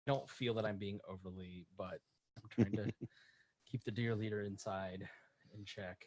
don't feel that I'm being overly, but I'm trying to keep the dear leader inside in check.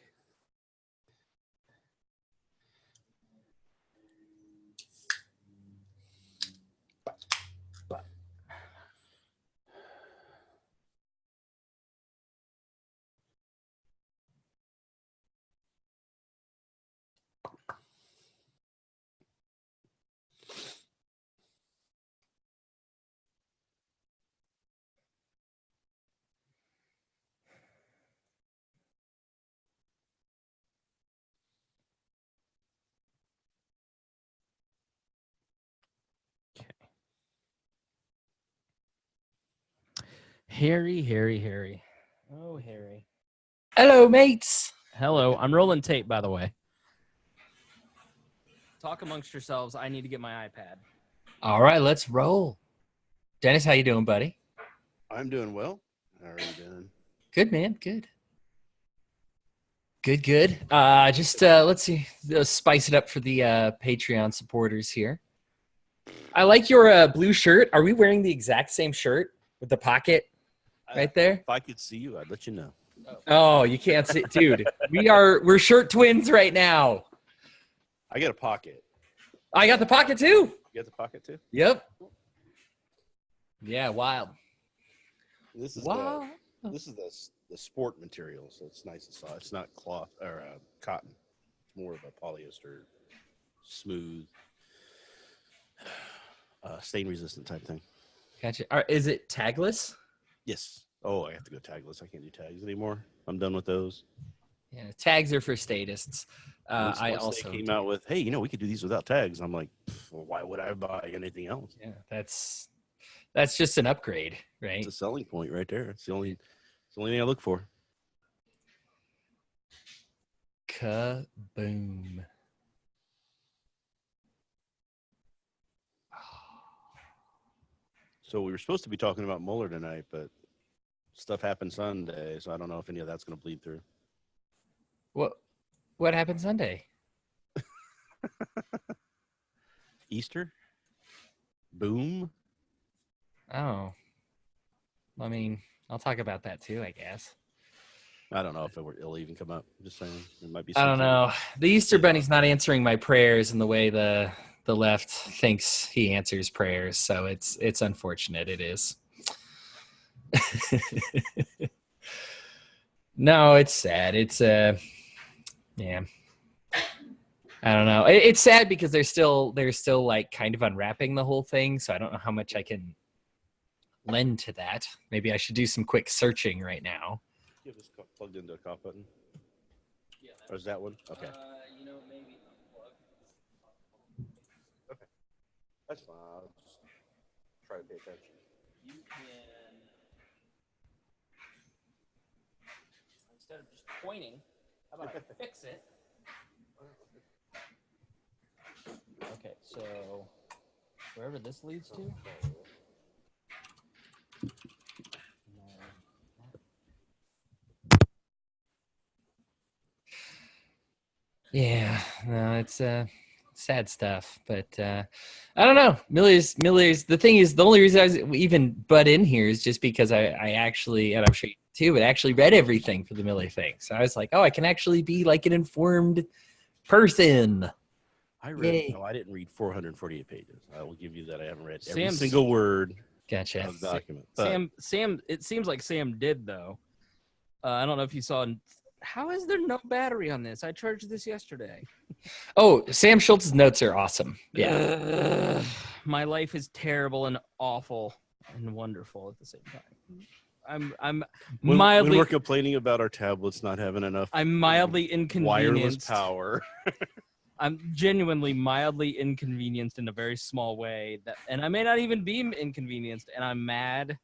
Harry. Oh, Harry. Hello, mates. Hello. I'm rolling tape, by the way. Talk amongst yourselves. I need to get my iPad. All right, let's roll. Dennis, how you doing, buddy? I'm doing well. How are you doing? Good, man. Good. Let's see. Let's spice it up for the Patreon supporters here. I like your blue shirt. Are we wearing the exact same shirt with the pocket right there? If I could see you, I'd let you know. Oh, you can't see, dude. We're shirt twins right now. I got a pocket. I got the pocket too. You got the pocket too? Yep. Yeah, wild. This is wow. the sport material, so it's nice and soft. It's not cloth or cotton. It's more of a polyester, smooth, stain resistant type thing. Gotcha. Is it tagless? Yes. Oh, I have to go tagless. I can't do tags anymore. I'm done with those. Yeah, tags are for statists. Once I also came out with, hey, we could do these without tags. I'm like, well, why would I buy anything else? Yeah, that's just an upgrade, right? It's a selling point right there. It's the only thing I look for. Kaboom. So we were supposed to be talking about Mueller tonight, but stuff happened Sunday, so I don't know if any of that's going to bleed through. What happened Sunday? Easter? Boom? Oh. I mean, I'll talk about that too, I guess. I don't know if it'll even come up. I'm just saying. It might be. I don't know. The Easter Bunny's not answering my prayers in the way the left thinks he answers prayers, so it's unfortunate. It is. No, it's sad. It's yeah. I don't know. It's sad because they're still like kind of unwrapping the whole thing, so I don't know how much I can lend to that. Maybe I should do some quick searching right now. You have this plugged into a cough button? Yeah. Or is that one? Okay. Maybe unplug. Okay. That's fine. I'll just try to pay attention. You can, instead of just pointing, how about I fix it? Okay, so wherever this leads to. Yeah, no, it's sad stuff, but I don't know. Miller's. The thing is, the only reason I was even butt in here is just because I actually, and I'm sure you too, but actually read everything for the Miller thing. So I was like, oh, I can actually be like an informed person. I didn't read 448 pages. I will give you that. I haven't read every single word. Gotcha. Of the document. Sam. It seems like Sam did though. I don't know if you saw. How is there no battery on this? I charged this yesterday. Oh, Sam Schultz's notes are awesome. Yeah. My life is terrible and awful and wonderful at the same time. I'm mildly. When we're complaining about our tablets not having enough. I'm mildly inconvenienced. Wireless power. I'm genuinely mildly inconvenienced in a very small way, and I may not even be inconvenienced, and I'm mad.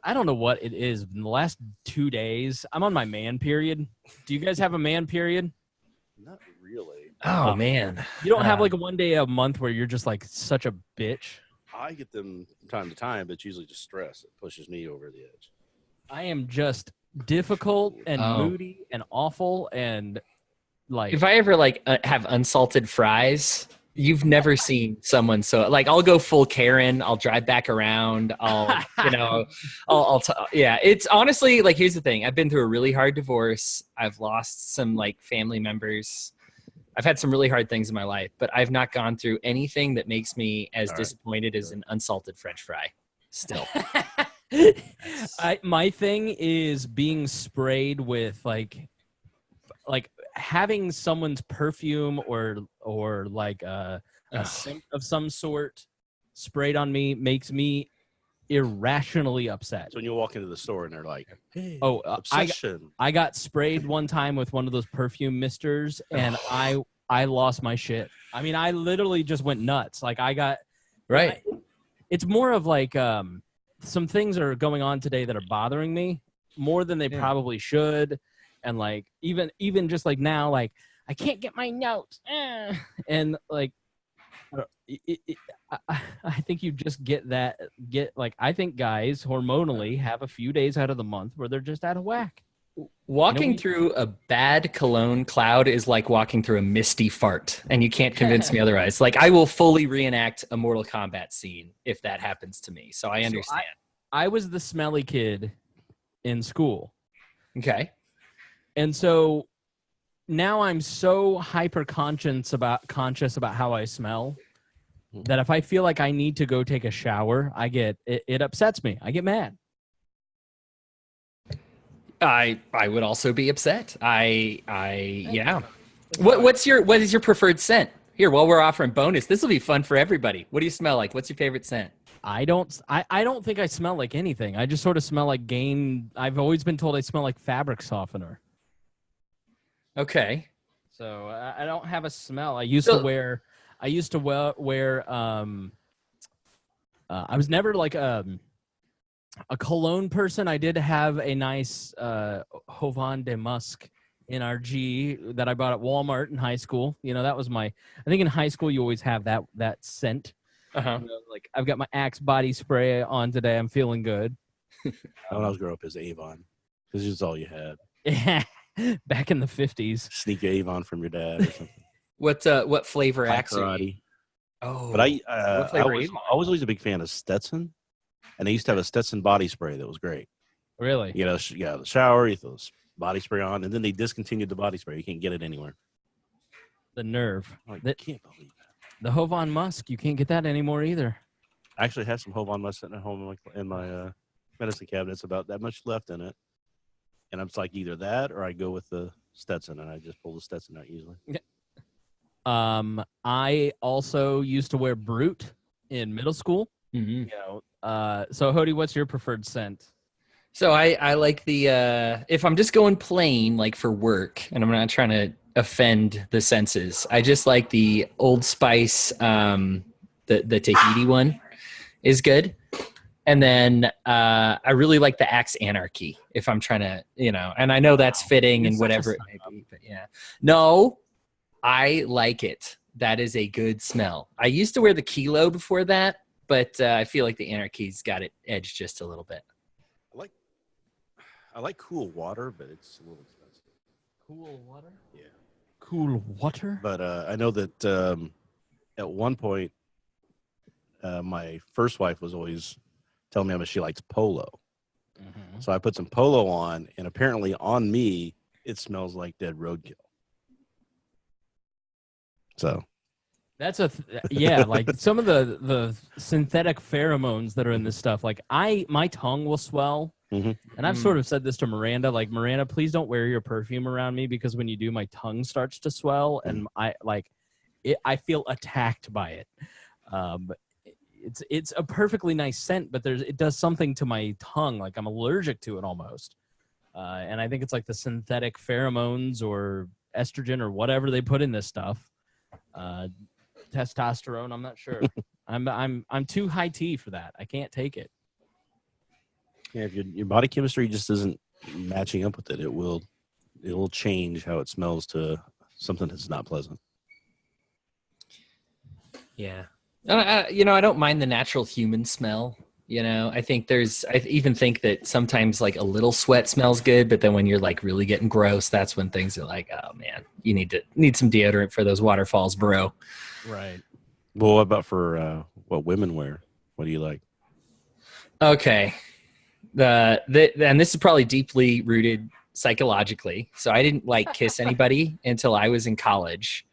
I don't know what it is. In the last 2 days, I'm on my man period. Do you guys have a man period? Not really. Oh, man. You don't have like 1 day a month where you're just like such a bitch? I get them from time to time, but it's usually just stress. It pushes me over the edge. I am just difficult and moody and awful and like. If I ever like have unsalted fries, You've never seen someone so like I'll go full Karen. I'll drive back around. Yeah. It's honestly like here's the thing. I've been through a really hard divorce. I've lost some like family members. I've had some really hard things in my life, but I've not gone through anything that makes me as disappointed as an unsalted French fry. Still, my thing is being sprayed with like having someone's perfume or like a scent of some sort sprayed on me makes me irrationally upset. So when you walk into the store and they're like, hey, obsession. I got sprayed one time with one of those perfume misters and I lost my shit. I mean, I literally just went nuts. Like I got right. It's more of like some things are going on today that are bothering me more than they probably should. And like even just like now, like I can't get my notes, and like I think you just get like I think guys hormonally have a few days out of the month where they're just out of whack. Walking through a bad cologne cloud is like walking through a misty fart, and you can't convince me otherwise. Like I will fully reenact a Mortal Kombat scene if that happens to me. So I understand. I was the smelly kid in school. Okay. And so now I'm so hyper conscious about how I smell that if I feel like I need to go take a shower, it upsets me. I get mad. I would also be upset. Yeah. What is your preferred scent? Here, while we're offering bonus, this will be fun for everybody. What do you smell like? What's your favorite scent? I don't think I smell like anything. I just sort of smell like I've always been told I smell like fabric softener. Okay. So I don't have a smell. I used to wear I was never like a cologne person. I did have a nice Jovan de Musk NRG that I bought at Walmart in high school. You know, that was I think in high school you always have that scent. Uh-huh. You know, like I've got my Axe body spray on today. I'm feeling good. When I was growing up, as Avon, because it's all you had. Yeah. Back in the 50s. Sneak Avon from your dad or something. What flavor Axe? Oh, but I was always a big fan of Stetson, and they used to have a Stetson body spray that was great. Really? You know, the shower, you throw this body spray on, and then they discontinued the body spray. You can't get it anywhere. The nerve. I can't believe that. The Jovan Musk, you can't get that anymore either. I actually have some Jovan Musk sitting at home in my medicine cabinets, about that much left in it. And I'm like either that or I go with the Stetson, and I just pull the Stetson out usually. I also used to wear Brute in middle school. Mm-hmm. You know, so Hodey, what's your preferred scent? So I like the if I'm just going plain like for work, and I'm not trying to offend the senses, I just like the Old Spice, the Tahiti one is good. And then I really like the Axe Anarchy if I'm trying to, you know, and I know that's fitting and whatever it may be, but yeah. No, I like it. That is a good smell. I used to wear the Kilo before that, but I feel like the Anarchy's got it edged just a little bit. I like Cool Water, but it's a little expensive. Cool Water? Yeah. Cool Water? But I know that at one point, my first wife was always telling me how much she likes Polo. Mm-hmm. So I put some Polo on, and apparently on me, it smells like dead roadkill. So that's like some of the synthetic pheromones that are in this stuff. Like my tongue will swell. Mm-hmm. And I've sort of said this to Miranda, like, Miranda, please don't wear your perfume around me, because when you do, my tongue starts to swell, and I feel attacked by it. It's a perfectly nice scent, but it does something to my tongue, like I'm allergic to it almost. And I think it's like the synthetic pheromones or estrogen or whatever they put in this stuff. Testosterone, I'm not sure. I'm too high T for that. I can't take it. Yeah, if your body chemistry just isn't matching up with it, it will change how it smells to something that's not pleasant. Yeah. You know, I don't mind the natural human smell. You know, I even think that sometimes like a little sweat smells good, but then when you're like really getting gross, that's when things are like, oh man, you need some deodorant for those waterfalls, bro. Right. Well, what about for what women wear? What do you like? Okay. And this is probably deeply rooted psychologically. So I didn't like kiss anybody until I was in college.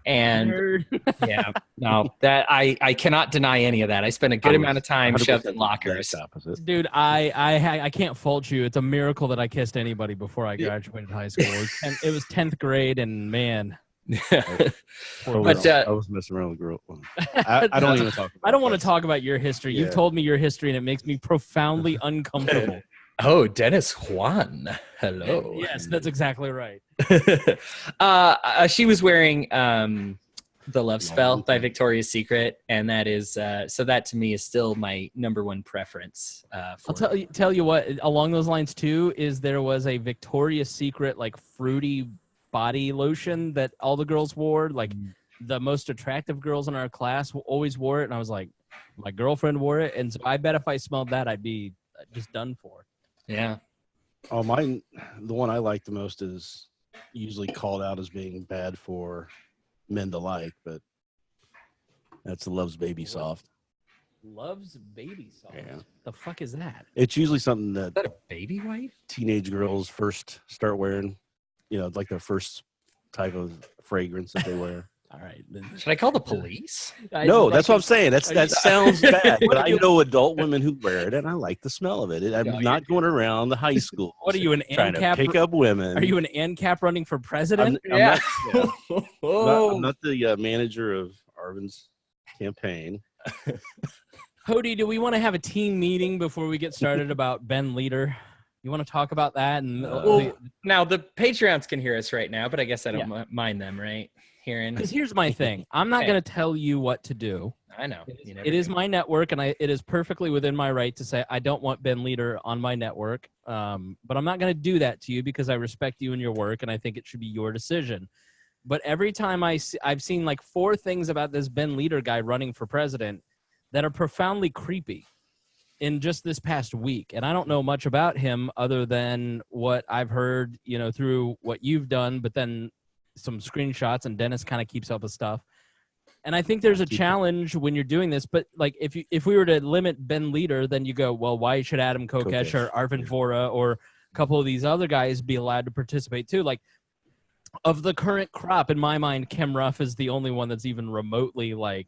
And yeah, no, that I cannot deny any of that. I spent a good amount of time shoved in lockers. Dude, I can't fault you. It's a miracle that I kissed anybody before I graduated high school. It was 10th grade, and man. I was messing around with girls. I don't even talk about I don't want to talk about your history. You've told me your history, and it makes me profoundly uncomfortable. Oh, Dennis Juan. Hello. Yes, that's exactly right. She was wearing The Love Spell by Victoria's Secret, and that is so that to me is still my number one preference. I'll tell you what, along those lines too, is there was a Victoria's Secret like fruity body lotion that all the girls wore. Like the most attractive girls in our class always wore it, and I was like, my girlfriend wore it, and so I bet if I smelled that, I'd be just done for. Yeah. Oh, mine. The one I like the most is usually called out as being bad for men to like, but that's the Love's Baby Soft. Love's Baby Soft. Yeah. The fuck is that? It's usually something that Is that a baby wipe? teenage girls first start wearing. You know, like their first type of fragrance that they wear. All right. Should I call the police? No, that's what I'm saying. That sounds bad, but I know adult women who wear it, and I like the smell of it. I'm not going around the high school. What are you, an trying ANCAP? to pick up women? Are you an ANCAP running for president? I'm not the manager of Arvin's campaign. Hodey, do we want to have a team meeting before we get started about Ben Leader? You want to talk about that? And now the Patreons can hear us right now, but I guess I don't mind them, right? Hearing. Because here's my thing. I'm not going to tell you what to do. I know. It is my network, and it is perfectly within my right to say I don't want Ben Leader on my network. But I'm not going to do that to you because I respect you and your work, and I think it should be your decision. But every time I've seen like 4 things about this Ben Leader guy running for president that are profoundly creepy in just this past week. And I don't know much about him other than what I've heard, through what you've done, but then some screenshots, and Dennis kind of keeps up with stuff. And I think there's a challenge when you're doing this, but like if we were to limit Ben Leader, then you go, well, why should Adam Kokesh or Arvin Vora or a couple of these other guys be allowed to participate too? Like, of the current crop, in my mind, Kim Ruff is the only one that's even remotely like,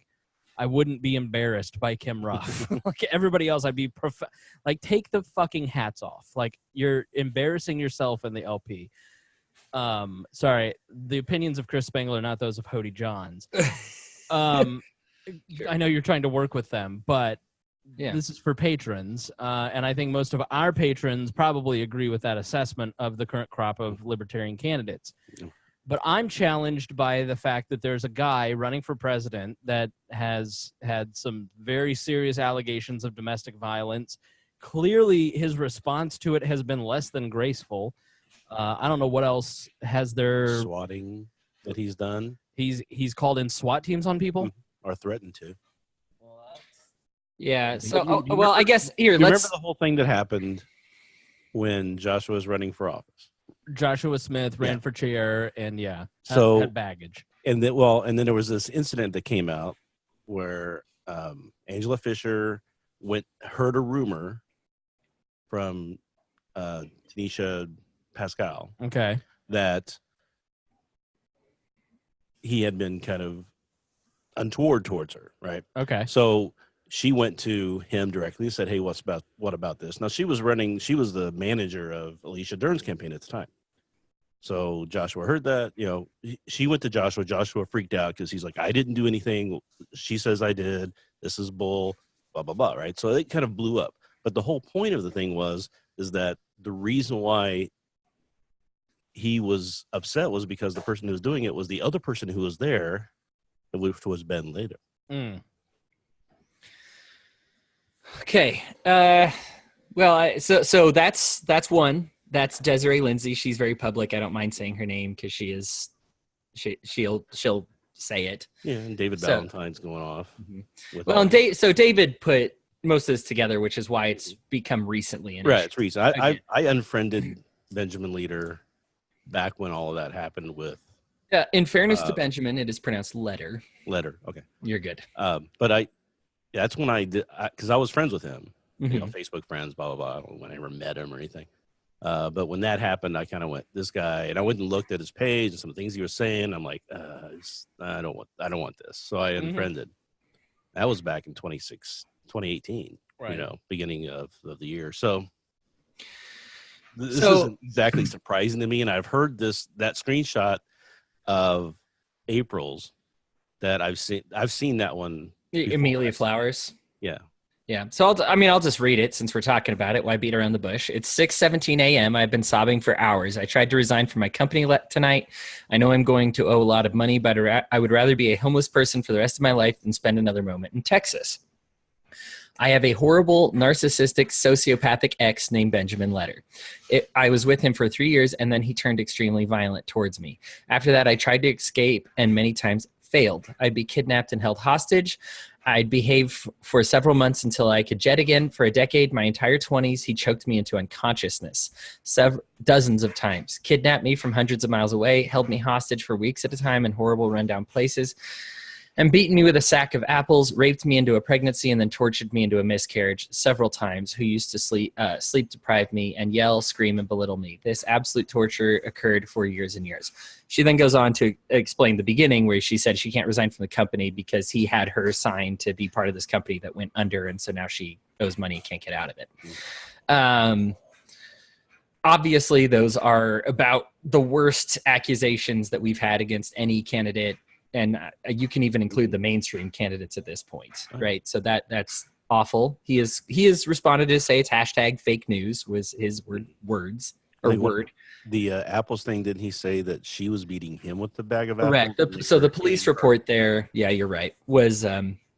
I wouldn't be embarrassed by Kim Ruff. Like everybody else, I'd be like, take the fucking hats off. Like you're embarrassing yourself in the LP. Sorry, the opinions of Chris Spangle are not those of Hodey Johns. I know you're trying to work with them, but this is for patrons. And I think most of our patrons probably agree with that assessment of the current crop of libertarian candidates. But I'm challenged by the fact that there's a guy running for president that has had some very serious allegations of domestic violence. Clearly, his response to it has been less than graceful. I don't know what else has there. Swatting that he's done. He's called in SWAT teams on people, or threatened to. Yeah. So, I guess here. Let's remember the whole thing that happened when Joshua was running for office. Joshua Smith ran for chair, and had baggage. And then there was this incident that came out where Angela Fisher heard a rumor from Tanisha Pascal. Okay. That he had been kind of untoward towards her, right? Okay. So she went to him directly and said, "Hey, what about this?" Now she was the manager of Alicia Dern's campaign at the time. So Joshua heard that, she went to Joshua. Joshua freaked out because he's like, "I didn't do anything. She says I did. This is bull, blah, blah, blah." Right. So it kind of blew up. But the whole point of the thing is that the reason why he was upset was because the person who was doing it was the other person who was there, which was Ben later. Okay. So that's one. That's Desiree Lindsay. She's very public. I don't mind saying her name because she'll say it. Yeah, and David Valentine's going off. Mm-hmm. So David put most of this together, which is why it's become recently an Right, issue. it's recent. I unfriended Benjamin Leader back when all of that happened with In fairness to Benjamin, it is pronounced letter. Letter. Okay, You're good. But that's when I did, because I was friends with him. Mm-hmm. Facebook friends, blah blah blah. I don't know when I ever met him or anything. But when that happened, I kind of went, this guy, and I went and looked at his page and some of the things he was saying. I'm like, I don't want this. So I unfriended. That was back in 2018, right. Beginning of the year. So this isn't exactly surprising to me. And I've heard that screenshot of April's that I've seen that one before. Amelia Flowers. Yeah. Yeah. So I'll just read it since we're talking about it. Why beat around the bush? It's 6:17 a.m. I've been sobbing for hours. I tried to resign from my company tonight. I know I'm going to owe a lot of money, but I would rather be a homeless person for the rest of my life than spend another moment in Texas. I have a horrible, narcissistic, sociopathic ex named Benjamin Letter. I was with him for 3 years, and then he turned extremely violent towards me. After that, I tried to escape and many times failed. I'd be kidnapped and held hostage. I'd behave for several months until I could jet again. For a decade, my entire 20s, he choked me into unconsciousness dozens of times, kidnapped me from hundreds of miles away, held me hostage for weeks at a time in horrible rundown places, and beaten me with a sack of apples, raped me into a pregnancy, and then tortured me into a miscarriage several times, who used to sleep deprive me and yell, scream, and belittle me. This absolute torture occurred for years and years. She then goes on to explain the beginning where she said she can't resign from the company because he had her signed to be part of this company that went under, and so now she owes money and can't get out of it. Obviously, those are about the worst accusations that we've had against any candidate, and you can even include the mainstream candidates at this point, right? So that's awful. He has responded to say it's hashtag fake news was his words. The apples thing, didn't he say that she was beating him with the bag of apples? Correct. So the police report there, yeah, you're right, was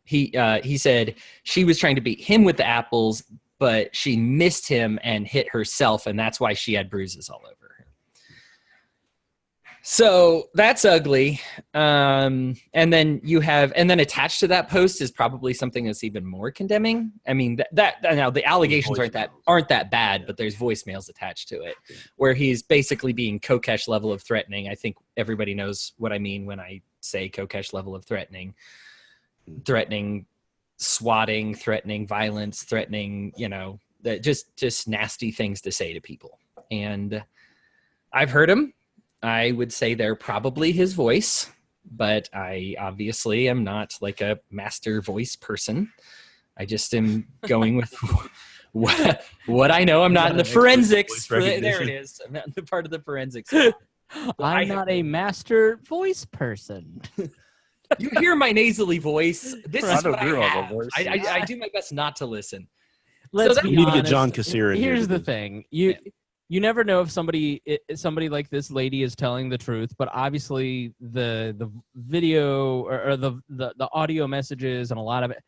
he said she was trying to beat him with the apples, but she missed him and hit herself, and that's why she had bruises all over her. So that's ugly. And then attached to that post is probably something that's even more condemning. I mean, now the allegations aren't that bad, but there's voicemails attached to it where he's basically being Kokesh level of threatening. I think everybody knows what I mean when I say Kokesh level of threatening swatting, threatening violence, threatening, that just nasty things to say to people. And I've heard him. I would say they're probably his voice, but I obviously am not like a master voice person. I just am going with what I know. I'm not in the forensics. There it is. I'm not in the part of the forensics. I'm not a master voice person. You hear my nasally voice. This is what I have. Voice. I do my best not to listen. Let's be you need to honest. get John Kassir in. Here's the thing. You never know if somebody like this lady is telling the truth, but obviously the video or the audio messages and a lot of it,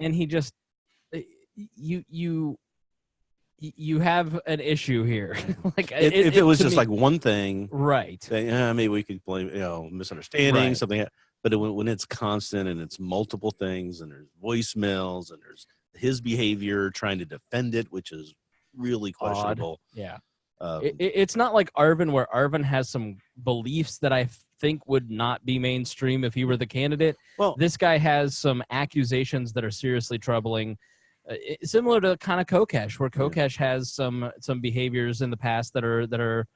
and he just you have an issue here. If it was just like one thing, right? Maybe we could blame misunderstanding, right. something. But when it's constant and it's multiple things, and there's voicemails and there's his behavior trying to defend it, which is really questionable. Odd. Yeah. It's not like Arvin, where Arvin has some beliefs that I think would not be mainstream if he were the candidate. Well, this guy has some accusations that are seriously troubling, similar to kind of Kokesh, where Kokesh has some behaviors in the past that are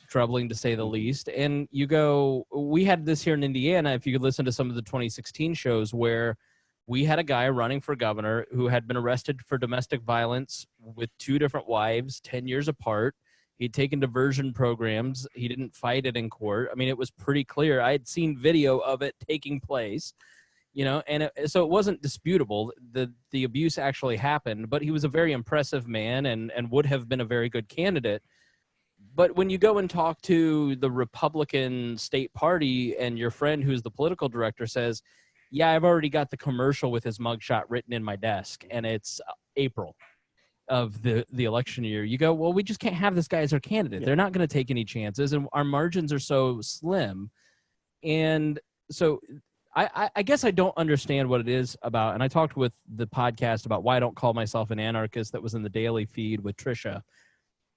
troubling to say the least. And we had this here in Indiana, if you could listen to some of the 2016 shows, where we had a guy running for governor who had been arrested for domestic violence with 2 different wives, 10 years apart. He'd taken diversion programs. He didn't fight it in court. I mean, it was pretty clear. I had seen video of it taking place, and so it wasn't disputable. The abuse actually happened, but he was a very impressive man and would have been a very good candidate. But when you go and talk to the Republican state party and your friend who's the political director says, yeah, I've already got the commercial with his mugshot written in my desk, and it's April of the election year. You go, well, we just can't have this guy as our candidate. Yeah. They're not going to take any chances, and our margins are so slim. And so I guess I don't understand what it is about, and I talked with the podcast about why I don't call myself an anarchist that was in the daily feed with Trisha.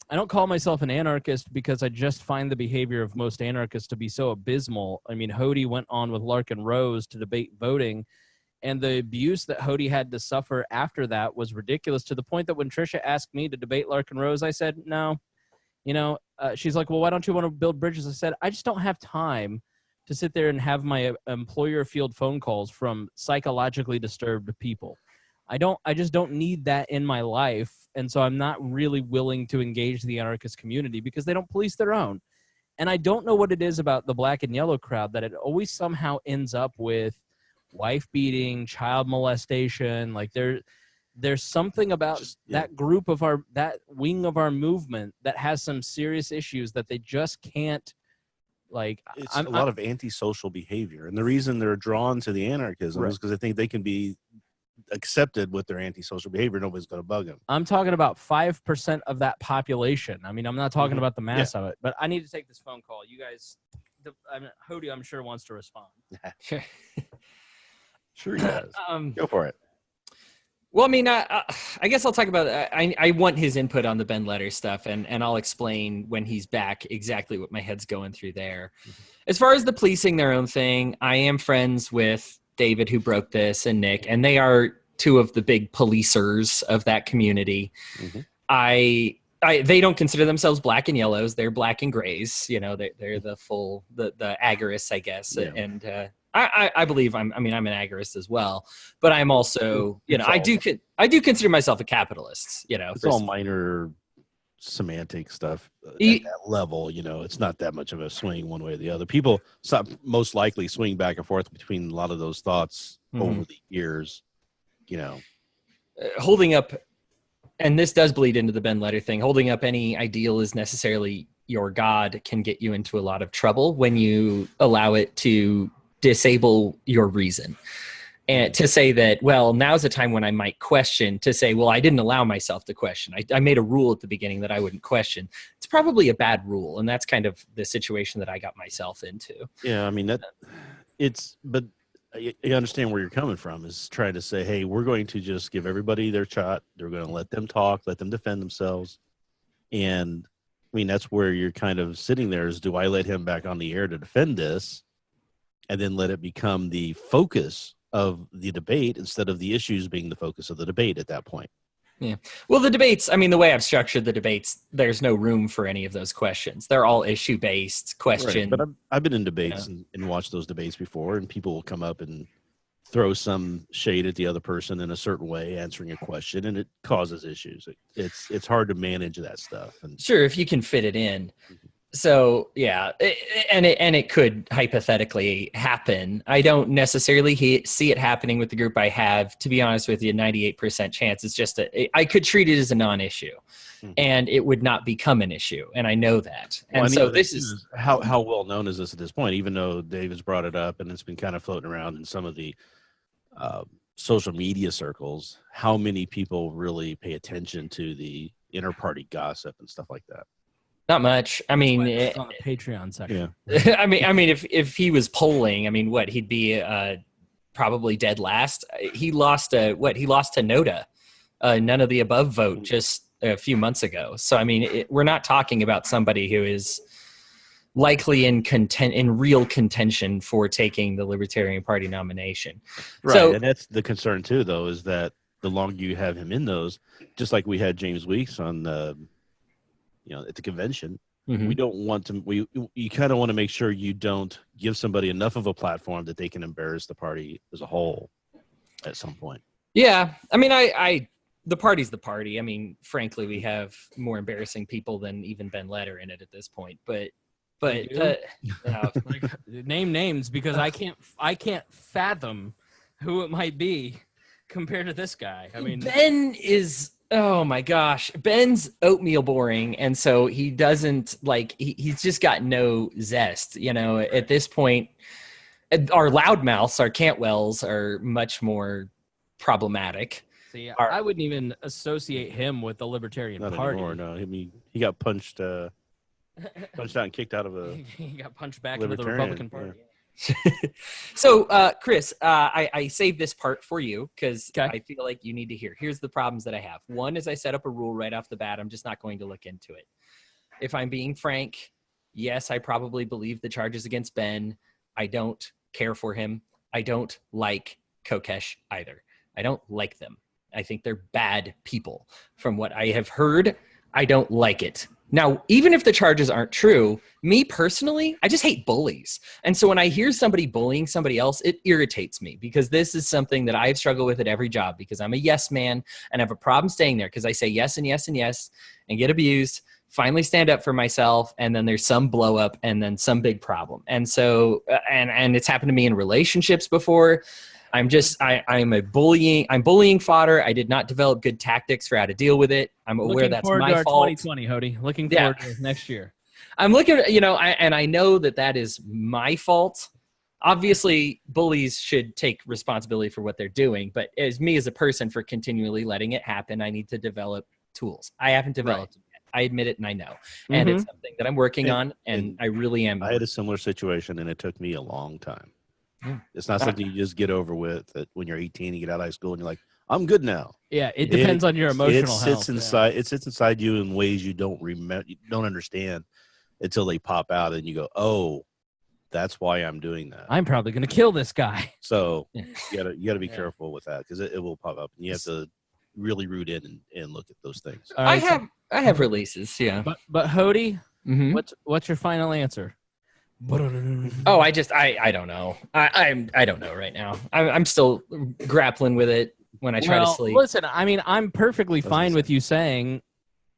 I don't call myself an anarchist because I just find the behavior of most anarchists to be so abysmal. I mean, Hodey went on with Larkin Rose to debate voting, and the abuse that Hodey had to suffer after that was ridiculous, to the point that when Trisha asked me to debate Larkin Rose, I said, no. She's like, well, why don't you want to build bridges? I said, I just don't have time to sit there and have my employer field phone calls from psychologically disturbed people. I just don't need that in my life. And so I'm not really willing to engage the anarchist community because they don't police their own. And I don't know what it is about the black and yellow crowd that it always somehow ends up with wife beating, child molestation. Like there's something about that group of that wing of our movement that has some serious issues that they just can't. Like, it's a lot of antisocial behavior, and the reason they're drawn to the anarchism is because they think they can be accepted with their antisocial behavior. Nobody's going to bug them. I'm talking about 5% of that population. I mean, I'm not talking about the mass of it. But I need to take this phone call. You guys, Hodey, I'm sure wants to respond. Sure. Sure he does. Go for it. Well, I mean, I guess I'll talk about. I want his input on the Ben Letter stuff, and I'll explain when he's back exactly what my head's going through there. As far as the policing their own thing, I am friends with David, who broke this, and Nick, and they are two of the big policers of that community. They don't consider themselves black and yellows; they're black and grays. You know, they're the full the agorists, I guess, and. I believe I'm an agorist as well, but I'm also, I do consider myself a capitalist, It's all minor semantic stuff at that level, it's not that much of a swing one way or the other. People most likely swing back and forth between a lot of those thoughts over the years, Holding up, and this does bleed into the Ben Letter thing, holding up any ideal is necessarily your God can get you into a lot of trouble when you allow it to disable your reason. And to say that, well, now's the time when I might question, to say, well, I didn't allow myself to question. I made a rule at the beginning that I wouldn't question. It's probably a bad rule. And that's kind of the situation that I got myself into. Yeah. I mean, but you understand where you're coming from, is trying to say, hey, we're going to just give everybody their shot. They're going to let them talk, let them defend themselves. And I mean, that's where you're kind of sitting there is, do I let him back on the air to defend this? And then let it become the focus of the debate instead of the issues being the focus of the debate at that point. Yeah. Well, the debates, I mean, the way I've structured the debates, there's no room for any of those questions. They're all issue-based questions. Right. But I've been in debates and watched those debates before, and people will come up and throw some shade at the other person in a certain way, answering a question, and it causes issues. It's hard to manage that stuff. And sure, if you can fit it in. So yeah, and it could hypothetically happen. I don't necessarily see it happening with the group I have. To be honest with you, 98% chance. It's just I could treat it as a non-issue, and it would not become an issue, and I know that. And so this is how well known is this at this point? Even though David's brought it up, and it's been kind of floating around in some of the social media circles, how many people really pay attention to the inter-party gossip and stuff like that? Not much. I mean, it's on the Patreon section. Yeah. I mean, if he was polling, I mean, he'd be probably dead last. He lost to Noda, none of the above vote just a few months ago. So I mean, we're not talking about somebody who is likely in real contention for taking the Libertarian Party nomination. Right, so, and that's the concern too, though, is that the longer you have him in those, just like we had James Weeks on the. At the convention, we don't want to. You kind of want to make sure you don't give somebody enough of a platform that they can embarrass the party as a whole at some point. Yeah, I mean, the party's the party. I mean, frankly, we have more embarrassing people than even Ben Letter in it at this point. But name names, because I can't fathom who it might be compared to this guy. I mean, Ben is. Oh my gosh, Ben's oatmeal boring, and so he doesn't he's just got no zest. At this point, our loudmouths, our Cantwells, are much more problematic. See, I wouldn't even associate him with the Libertarian Not Party. Anymore, no. I mean, he got punched out and kicked out of a. He got punched back into the Republican Party. So, Chris, I saved this part for you because I feel like you need to hear. Here's the problems that I have. One is I set up a rule right off the bat. I'm just not going to look into it. If I'm being frank, yes, I probably believe the charges against Ben. I don't care for him. I don't like Kokesh either. I don't like them. I think they're bad people. From what I have heard, I don't like it. Now, even if the charges aren't true, me personally, I just hate bullies. And so when I hear somebody bullying somebody else, it irritates me because this is something that I've struggled with at every job because I'm a yes man and I have a problem staying there because I say yes and yes and yes and get abused, finally stand up for myself, and then there's some blow up and then some big problem. And so, and it's happened to me in relationships before. I'm bullying fodder. I did not develop good tactics for how to deal with it. I'm aware that's my fault. 2020, Hodey. Looking forward to next year. I'm looking, and I know that is my fault. Obviously, bullies should take responsibility for what they're doing. But as me as a person for continually letting it happen, I need to develop tools. I haven't developed them yet. I admit it and I know. And it's something that I'm working on, and I really am. I had a similar situation, and it took me a long time. It's not something you just get over with that when you're 18, you get out of high school and you're like, I'm good now. Yeah, it depends on your emotional health. It sits inside you in ways you don't understand until they pop out and you go, oh, that's why I'm doing that. I'm probably going to kill this guy. So you gotta be careful with that because it will pop up. And you have to really root in and look at those things. Right, I have releases, yeah. But Hodey, what's your final answer? Oh, I don't know. I don't know right now. I'm still grappling with it when I try to sleep. Listen, I mean, I'm perfectly fine with you saying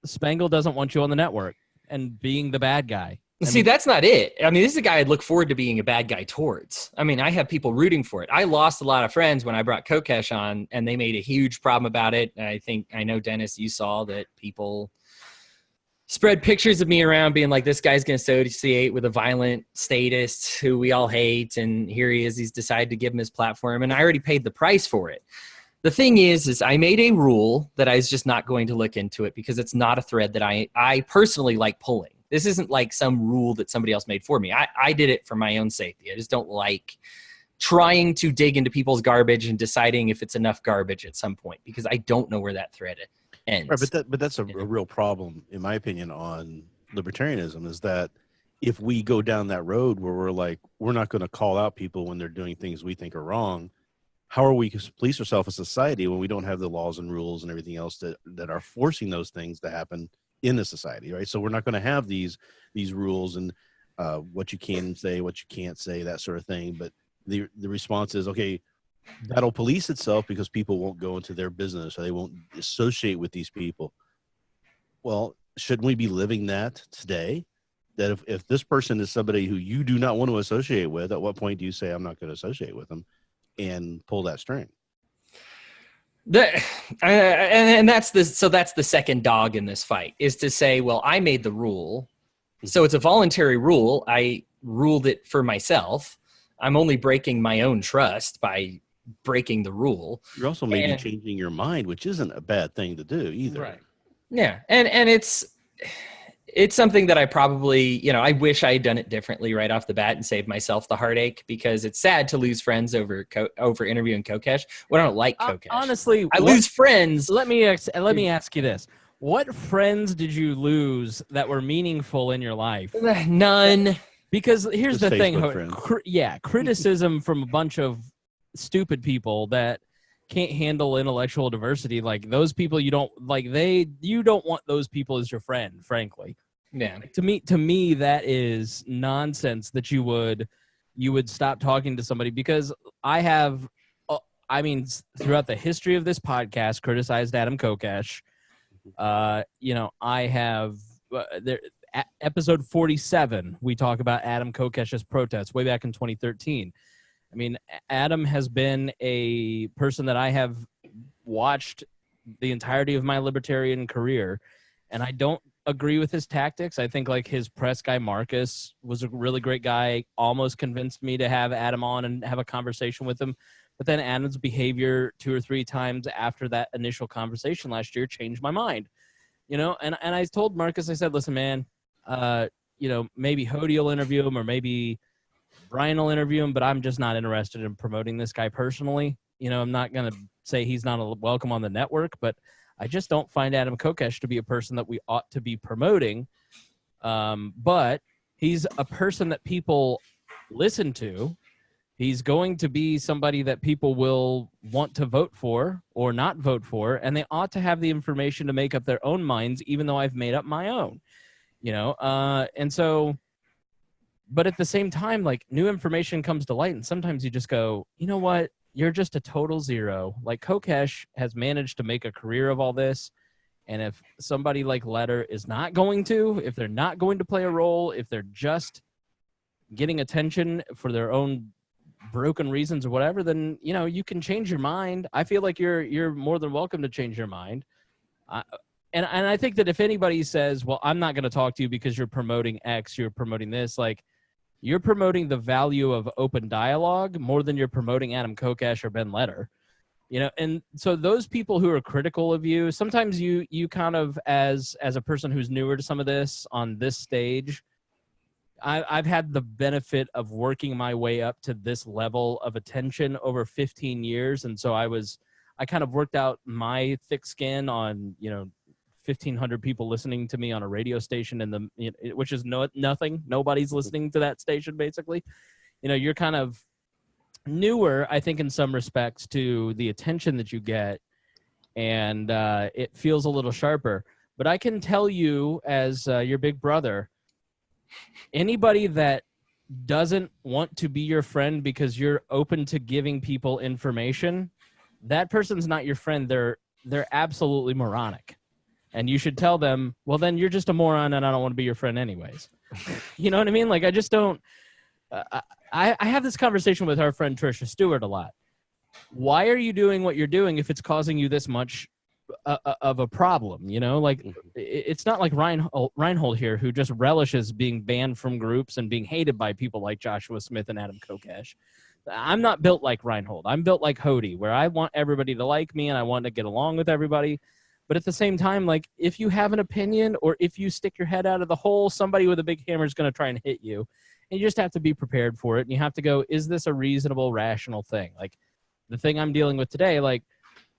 Spangle doesn't want you on the network and being the bad guy. See, that's not it. I mean, this is a guy I'd look forward to being a bad guy towards. I mean, I have people rooting for it. I lost a lot of friends when I brought Kokesh on, and they made a huge problem about it. I know, Dennis, you saw that people spread pictures of me around being like, this guy's going to associate with a violent statist who we all hate. And here he is. He's decided to give him his platform. And I already paid the price for it. The thing is I made a rule that I was just not going to look into it because it's not a thread that I personally like pulling. This isn't like some rule that somebody else made for me. I did it for my own safety. I just don't like trying to dig into people's garbage and deciding if it's enough garbage at some point because I don't know where that thread ends. Right, but that's a real problem, in my opinion, on libertarianism is that if we go down that road where we're like, we're not going to call out people when they're doing things we think are wrong, how are we to police ourselves as a society when we don't have the laws and rules and everything else that are forcing those things to happen in the society, right? So we're not going to have these rules and what you can say, what you can't say, that sort of thing. But the response is, okay, that'll police itself because people won't go into their business or they won't associate with these people. Well, shouldn't we be living that today? That if this person is somebody who you do not want to associate with, at what point do you say, I'm not going to associate with them and pull that string? And that's the second dog in this fight is to say, well, I made the rule. So it's a voluntary rule. I ruled it for myself. I'm only breaking my own trust by breaking the rule. You're also maybe changing your mind, which isn't a bad thing to do either. Right. Yeah. And it's something that I probably, I wish I had done it differently right off the bat and saved myself the heartache because it's sad to lose friends over interviewing Kokesh when I don't like Kokesh. Honestly, I lose friends. Let me ask you this. What friends did you lose that were meaningful in your life? None. Because here's the thing. Yeah, criticism from a bunch of stupid people that can't handle intellectual diversity, like those people you don't want those people as your friend, frankly. Yeah. To me that is nonsense that you would stop talking to somebody because I have throughout the history of this podcast criticized Adam Kokesh. I have episode 47 we talk about Adam Kokesh's protests way back in 2013. I mean, Adam has been a person that I have watched the entirety of my libertarian career, and I don't agree with his tactics. I think like his press guy, Marcus, was a really great guy, almost convinced me to have Adam on and have a conversation with him. But then Adam's behavior 2 or 3 times after that initial conversation last year changed my mind. And I told Marcus, I said, listen, man, maybe Hodey will interview him or maybe Brian will interview him, but I'm just not interested in promoting this guy personally. You know, I'm not going to say he's not welcome on the network, but I just don't find Adam Kokesh to be a person that we ought to be promoting. But he's a person that people listen to. He's going to be somebody that people will want to vote for or not vote for, and they ought to have the information to make up their own minds, even though I've made up my own, you know? And so, but at the same time, like, new information comes to light, and sometimes you just go, you know what? You're just a total zero. Like, Kokesh has managed to make a career of all this, and if somebody like Letter is not going to, if they're not going to play a role, if they're just getting attention for their own broken reasons or whatever, then, you know, you can change your mind. I feel like you're more than welcome to change your mind. And I think that if anybody says, well, I'm not going to talk to you because you're promoting X, you're promoting this, like, you're promoting the value of open dialogue more than you're promoting Adam Kokesh or Ben Letter, you know? And so those people who are critical of you, sometimes you kind of, as a person who's newer to some of this on this stage, I've had the benefit of working my way up to this level of attention over 15 years. And so I kind of worked out my thick skin on, you know, 1,500 people listening to me on a radio station, which is nothing. Nobody's listening to that station, basically. You know, you're kind of newer, I think, in some respects to the attention that you get, and it feels a little sharper. But I can tell you, as your big brother, anybody that doesn't want to be your friend because you're open to giving people information, that person's not your friend. They're absolutely moronic. And you should tell them, well, then you're just a moron and I don't want to be your friend anyways. You know what I mean? Like, I just don't I have this conversation with our friend Trisha Stewart a lot. Why are you doing what you're doing if it's causing you this much of a problem? You know, like, it's not like Reinhold here, who just relishes being banned from groups and being hated by people like Joshua Smith and Adam Kokesh. I'm not built like Reinhold. I'm built like Hodey, where I want everybody to like me and I want to get along with everybody. But at the same time, like, if you have an opinion or if you stick your head out of the hole, somebody with a big hammer is going to try and hit you. And you just have to be prepared for it. And you have to go, is this a reasonable, rational thing? Like, the thing I'm dealing with today, like,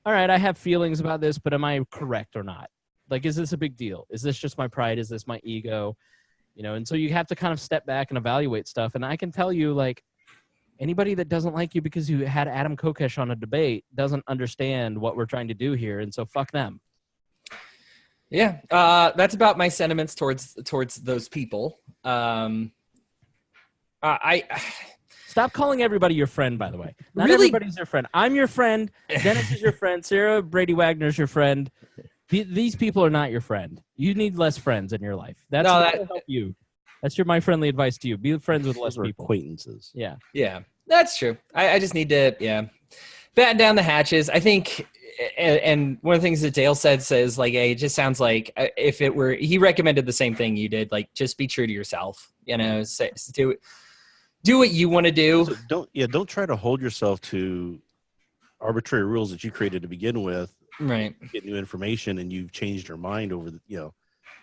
all right, I have feelings about this, but am I correct or not? Like, is this a big deal? Is this just my pride? Is this my ego? You know, and so you have to kind of step back and evaluate stuff. And I can tell you, like, anybody that doesn't like you because you had Adam Kokesh on a debate doesn't understand what we're trying to do here. And so fuck them. Yeah, that's about my sentiments towards those people. I Stop calling everybody your friend, by the way. Not really? Everybody's your friend. I'm your friend. Dennis is your friend. Sarah Brady Wagner's your friend. These people are not your friend. You need less friends in your life. That'll help you. That's my friendly advice to you. Be friends with less people. Acquaintances. Yeah. Yeah, that's true. I just need to, batten down the hatches. I think, and one of the things that Dale says like, hey, it just sounds like if it were, he recommended the same thing you did, like, just be true to yourself, you know, do what you want to do. So don't try to hold yourself to arbitrary rules that you created to begin with. Right. Get new information and you've changed your mind over the, you know.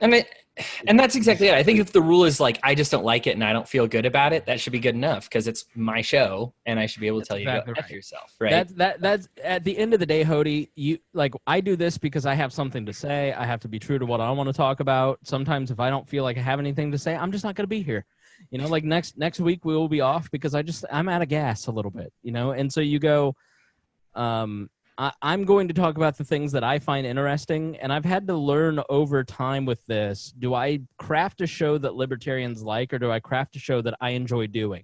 And that's exactly it. I think if the rule is like, I just don't like it and I don't feel good about it, that should be good enough because it's my show and I should be able to tell you to go F yourself, right? That's at the end of the day, Hodey, I do this because I have something to say. I have to be true to what I want to talk about. Sometimes if I don't feel like I have anything to say, I'm just not going to be here. You know, like next week we will be off because I'm out of gas a little bit, you know? And so you go, I'm going to talk about the things that I find interesting, and I've had to learn over time with this. Do I craft a show that libertarians like, or do I craft a show that I enjoy doing?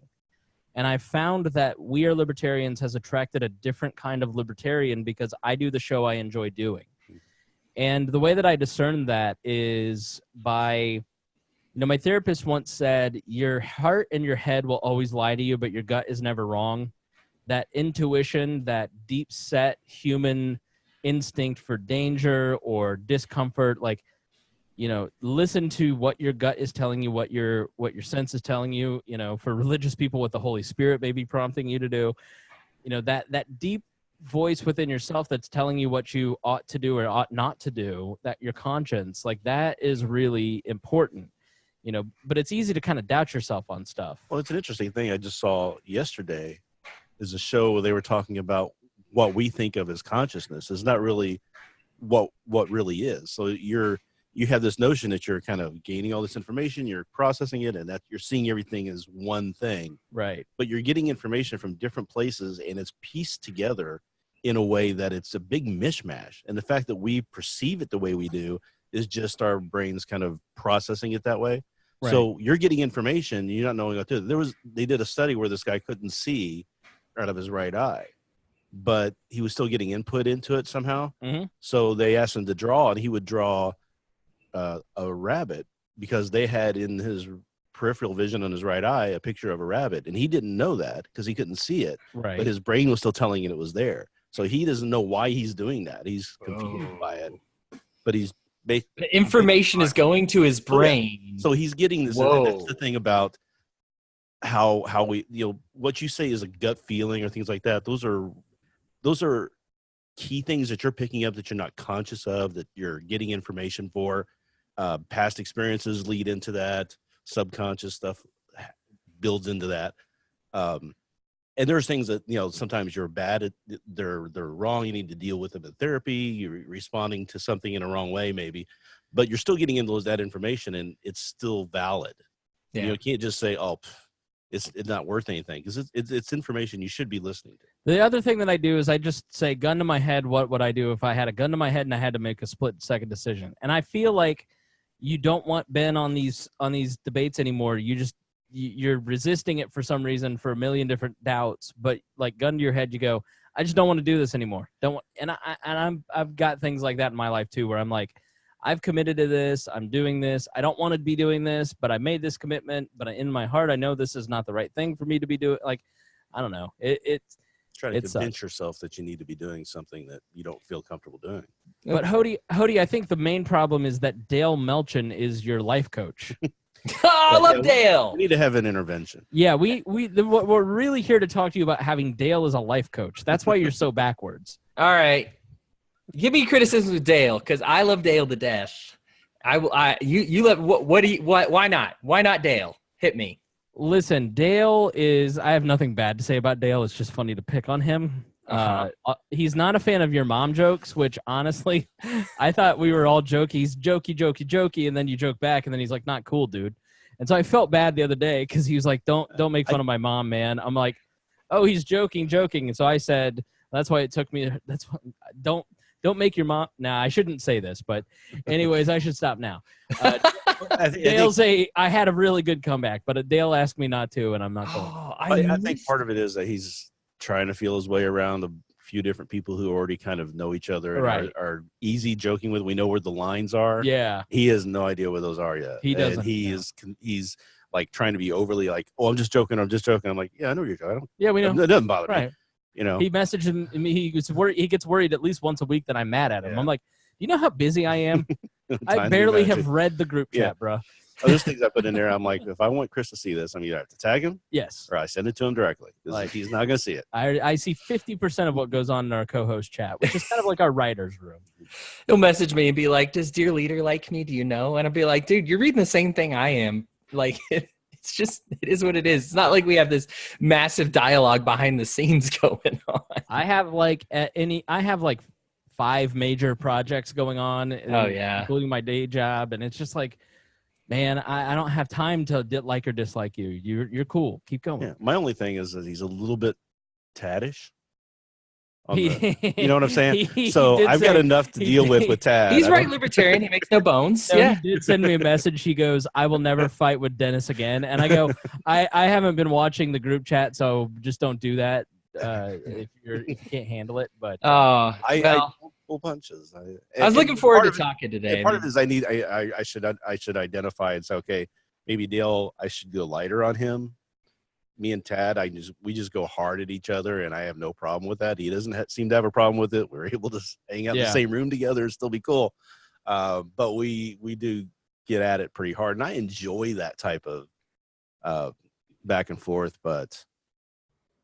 And I found that We Are Libertarians has attracted a different kind of libertarian because I do the show I enjoy doing. And the way that I discern that is by, my therapist once said, your heart and your head will always lie to you, but your gut is never wrong. That intuition, that deep set human instinct for danger or discomfort, listen to what your gut is telling you, what your sense is telling you, for religious people, what the Holy Spirit may be prompting you to do, that deep voice within yourself that's telling you what you ought to do or ought not to do, that your conscience, that is really important. you know, but it's easy to kind of doubt yourself on stuff. Well, it's an interesting thing I just saw yesterday. Is a show where they were talking about what we think of as consciousness is not really what really is. So you have this notion that you're kind of gaining all this information, you're processing it, and that you're seeing everything as one thing. Right. But you're getting information from different places, and it's pieced together in a way that it's a big mishmash. And the fact that we perceive it the way we do is just our brains kind of processing it that way. Right. So you're getting information, you're not knowing what to do. They did a study where this guy couldn't see out of his right eye, but he was still getting input into it somehow. Mm-hmm. So they asked him to draw, and he would draw a rabbit because they had in his peripheral vision on his right eye a picture of a rabbit, and he didn't know that because he couldn't see it. Right. But his brain was still telling it was there. So he doesn't know why he's doing that. He's confused by it, but he's the information is going to his brain. So he's getting this. And that's the thing about how we, what you say is a gut feeling or things like that. Those are key things that you're picking up that you're not conscious of, that you're getting information for. Past experiences lead into that. Subconscious stuff builds into that. And there's things that, sometimes you're bad at, they're wrong. You need to deal with them in therapy. You're responding to something in a wrong way, maybe, but you're still getting into that information, and it's still valid. Yeah. You can't just say, "Oh, it's not worth anything," because it's information you should be listening to. The other thing that I do is I just say, gun to my head, what would I do if I had a gun to my head and I had to make a split-second decision? And I feel like you don't want Ben on these debates anymore. You're resisting it for some reason, for a million different doubts, but like gun to your head, you go, I just don't want to do this anymore. I've got things like that in my life too, where I'm like, I've committed to this. I'm doing this. I don't want to be doing this, but I made this commitment, but in my heart, I know this is not the right thing for me to be doing. Like, I don't know. Try to convince yourself that you need to be doing something that you don't feel comfortable doing. But Hodey, I think the main problem is that Dale Melchin is your life coach. I love Dale. We need to have an intervention. Yeah, we're really here to talk to you about having Dale as a life coach. That's why you're so backwards. All right, give me criticisms with Dale, because I love Dale to death. You love why not? Why not Dale? Hit me. Listen, Dale is. I have nothing bad to say about Dale. It's just funny to pick on him. He's not a fan of your mom jokes, which honestly, I thought we were all joking. He's jokey, and then you joke back, and then he's like, not cool, dude. And so I felt bad the other day because he was like, don't make fun of my mom, man. I'm like, oh, he's joking. And so I said, that's why it took me. Don't make your mom. Nah, I shouldn't say this, but anyways, I should stop now. I had a really good comeback, but Dale asked me not to, and I'm not going. I think part of it is that he's trying to feel his way around a few different people who already kind of know each other and right. are easy joking with. We know where the lines are. Yeah. He has no idea where those are yet. He doesn't. And he's like trying to be overly like, oh, I'm just joking. I'm like, yeah, I know you're joking. We know. It doesn't bother right. me. He messaged me. He gets worried at least once a week that I'm mad at him. Yeah. I'm like, you know how busy I am? I barely have read the group chat, bro. There's things I put in there. I'm like, if I want Chris to see this, I'm either have to tag him, yes, or I send it to him directly. Like he's not gonna see it. I see 50% of what goes on in our co-host chat, which is kind of like our writers' room. He'll message me and be like, "Does dear leader like me? Do you know?" And I'll be like, "Dude, you're reading the same thing I am. Like, it's just it is what it is. It's not like we have this massive dialogue behind the scenes going on." I have like 5 major projects going on. Including my day job, and it's just like, man, I don't have time to like or dislike you. You're cool. Keep going. Yeah, my only thing is that he's a little bit Taddish. You know what I'm saying? So I've got enough to deal with Tad. He's right, libertarian. He makes no bones. Yeah. He did send me a message. He goes, "I will never fight with Dennis again." And I go, I haven't been watching the group chat, so just don't do that if you can't handle it. But I pull punches. I was looking forward to talking today. Part of it is I should identify and say, okay, maybe Dale, I should go lighter on him. Me and Tad, we just go hard at each other, and I have no problem with that. He doesn't seem to have a problem with it. We're able to hang out in the same room together and still be cool. But we do get at it pretty hard, and I enjoy that type of back and forth. But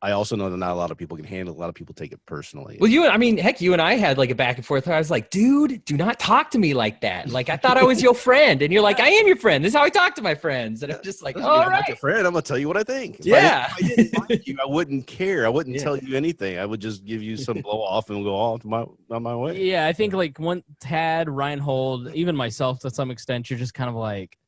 I also know that not a lot of people can handle it. A lot of people take it personally. Well, you and I had like a back and forth. I was like, dude, do not talk to me like that. Like, I thought I was your friend. And you're like, I am your friend. This is how I talk to my friends. And I'm just like, all I'm right. not your friend. I'm going to tell you what I think. Yeah. If I didn't like you, I wouldn't care. I wouldn't tell you anything. I would just give you some blow off and go off on my way. Yeah, I think like Tad, Reinhold, even myself to some extent, you're just kind of like,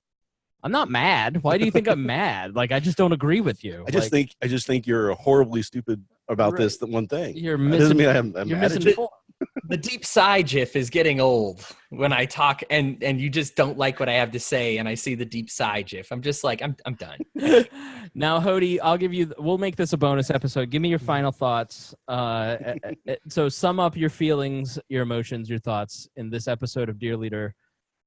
I'm not mad. Why do you think I'm mad? Like, I just don't agree with you. I just think you're horribly stupid about this one thing. You're that doesn't mean I'm you're mad at you. misinformed. The deep sigh gif is getting old when I talk and you just don't like what I have to say. And I see the deep sigh gif. I'm just like, I'm done. Now, Hodey, we'll make this a bonus episode. Give me your final thoughts. So sum up your feelings, your emotions, your thoughts in this episode of Dear Leader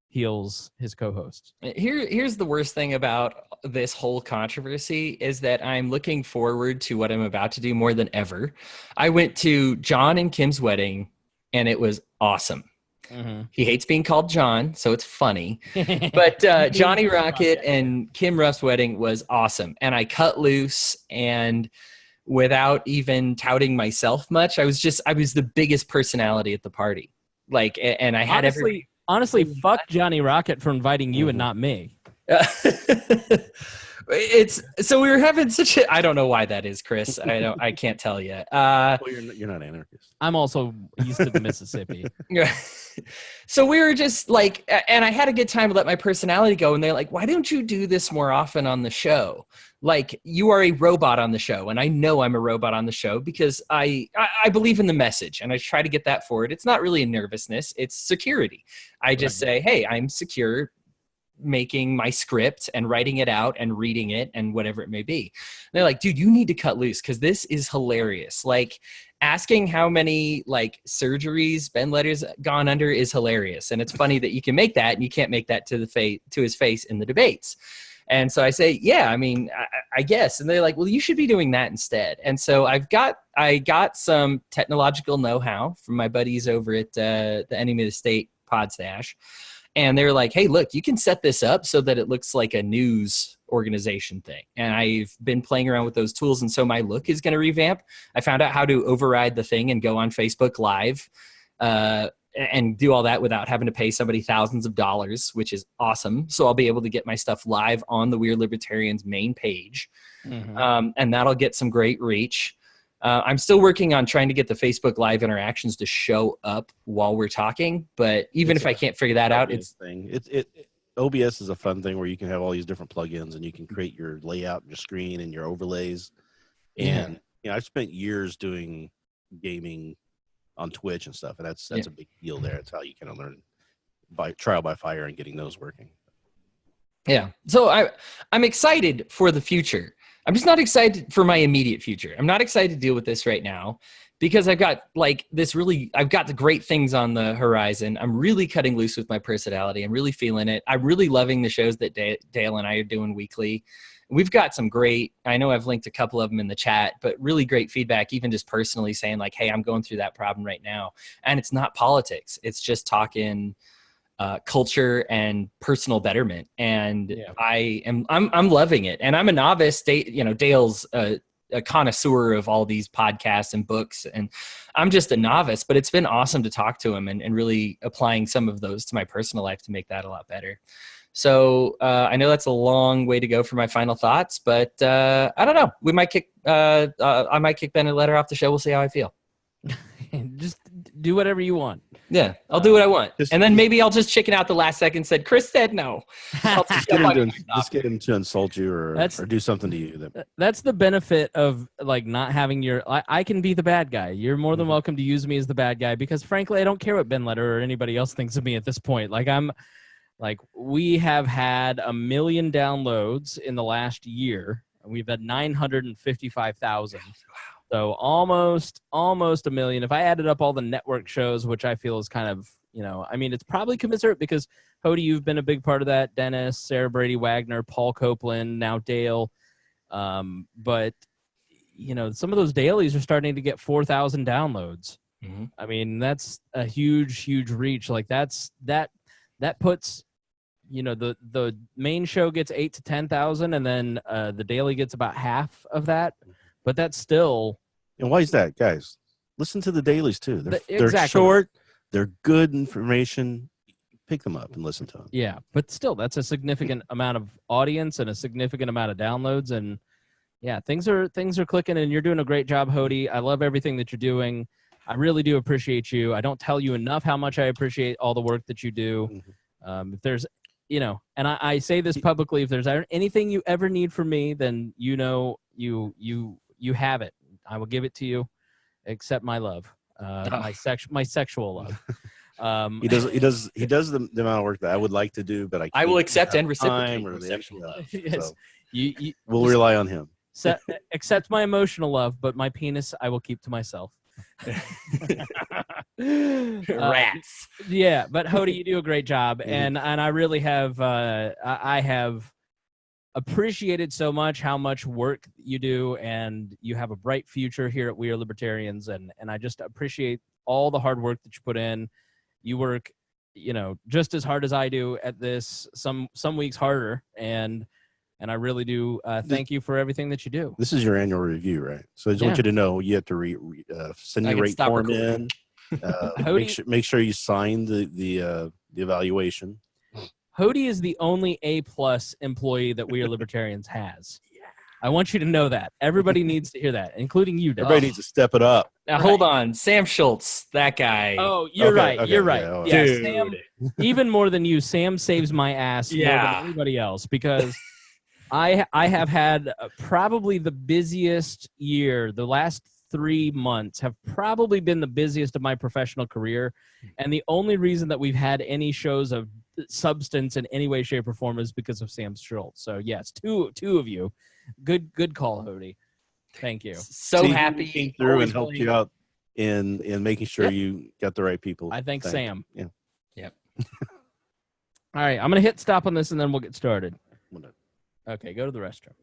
Heals his co-host. Here's the worst thing about this whole controversy is that I'm looking forward to what I'm about to do more than ever. I went to John and Kim's wedding, and it was awesome. Mm-hmm. He hates being called John, so it's funny. But Johnny Rocket and Kim Ruff's wedding was awesome. And I cut loose, and without even touting myself much, I was the biggest personality at the party. Like, and I had Honestly, fuck Johnny Rocket for inviting you and not me. So we were having such a, I don't know why that is, Chris. I can't tell you. Well, you're not anarchist. I'm also east of the Mississippi. So we were just like, and I had a good time to let my personality go. And they're like, why don't you do this more often on the show? Like, you are a robot on the show. And I know I'm a robot on the show because I believe in the message and I try to get that forward. It's not really a nervousness. It's security. I just say, hey, I'm secure making my script and writing it out and reading it and whatever it may be. And they're like, dude, you need to cut loose because this is hilarious. Like, asking how many like surgeries Ben Letter's gone under is hilarious. And it's funny that you can make that and you can't make that to his face in the debates. And so I say, yeah, I mean, I guess. And they're like, well, you should be doing that instead. And so I got some technological know-how from my buddies over at the Enemy of the State Podstash. And they were like, hey, look, you can set this up so that it looks like a news organization thing. And I've been playing around with those tools. And so my look is going to revamp. I found out how to override the thing and go on Facebook Live and do all that without having to pay somebody thousands of dollars, which is awesome. So I'll be able to get my stuff live on the Weird Libertarians main page. Mm-hmm. And that'll get some great reach. I'm still working on trying to get the Facebook Live interactions to show up while we're talking. But even if I can't figure that out, OBS is a fun thing where you can have all these different plugins and you can create your layout, your screen, and your overlays. And I've spent years doing gaming on Twitch and stuff, and that's a big deal there. It's how you kind of learn by trial by fire and getting those working. Yeah. So I'm excited for the future. I'm just not excited for my immediate future. I'm not excited to deal with this right now because I've got the great things on the horizon. I'm really cutting loose with my personality. I'm really feeling it. I'm really loving the shows that Dale and I are doing weekly. We've got some great, I know I've linked a couple of them in the chat, but really great feedback, even just personally saying like, hey, I'm going through that problem right now. And it's not politics. It's just talking culture and personal betterment. And I'm loving it. And I'm a novice. Dale's a connoisseur of all these podcasts and books, and I'm just a novice, but it's been awesome to talk to him and really applying some of those to my personal life to make that a lot better. So I know that's a long way to go for my final thoughts, but I don't know. We might I might kick Ben and Letter off the show. We'll see how I feel. Just do whatever you want. Yeah, I'll do what I want. And then maybe I'll just chicken out the last second, said, Chris said no. Just get him to insult you or do something to you. That's the benefit of like not having I can be the bad guy. You're more than welcome to use me as the bad guy because frankly, I don't care what Ben Letter or anybody else thinks of me at this point. We have had 1 million downloads in the last year. We've had 955,000. Wow. So almost 1 million. If I added up all the network shows, which I feel is kind of, it's probably commensurate because Hodey, you've been a big part of that. Dennis, Sarah Brady Wagner, Paul Copeland, now Dale. But some of those dailies are starting to get 4,000 downloads. Mm-hmm. I mean, that's a huge, huge reach. Like that puts, the main show gets 8,000 to 10,000, and then the daily gets about half of that. but that's still. And why is that, guys? Listen to the dailies too. They're Exactly. short. They're good information. Pick them up and listen to them. Yeah, but still, that's a significant amount of audience and a significant amount of downloads, and yeah, things are clicking, and you're doing a great job, Hodey. I love everything that you're doing. I really do appreciate you. I don't tell you enough how much I appreciate all the work that you do. If there's, and I say this publicly, if there's anything you ever need from me, then you have it. I will give it to you, except my love, my sexual love. He does the amount of work that I would like to do, but I will accept and reciprocate sexual love. Yes. So we'll rely on him. Accept my emotional love, but my penis I will keep to myself. Rats. Yeah, but Hodey, you do a great job, and I really have I have appreciated so much how much work you do, and you have a bright future here at We Are Libertarians, and I just appreciate all the hard work that you put in. You work, just as hard as I do at this, some weeks harder, and I really do thank you for everything that you do. This is your annual review, right? So I just want you to know you have to send your rate form in. Make sure you sign the evaluation. Hodey is the only A+ employee that We Are Libertarians has. I want you to know that. Everybody needs to hear that, including you, Doug. Everybody needs to step it up. Now, hold on. Sam Schultz, that guy. Oh, you're right. Okay, you're right. yeah, Dude. Sam, even more than you, Sam saves my ass more than anybody else, because I have had probably the busiest year. The last 3 months have probably been the busiest of my professional career, and the only reason that we've had any shows of substance in any way, shape, or form is because of Sam Schultz. So yes, two of you. Good call, Hodey. Thank you. So happy he came through and helped you out in making sure you got the right people. I thank Sam. Yeah. Yep. All right, I'm gonna hit stop on this and then we'll get started. Okay, go to the restroom.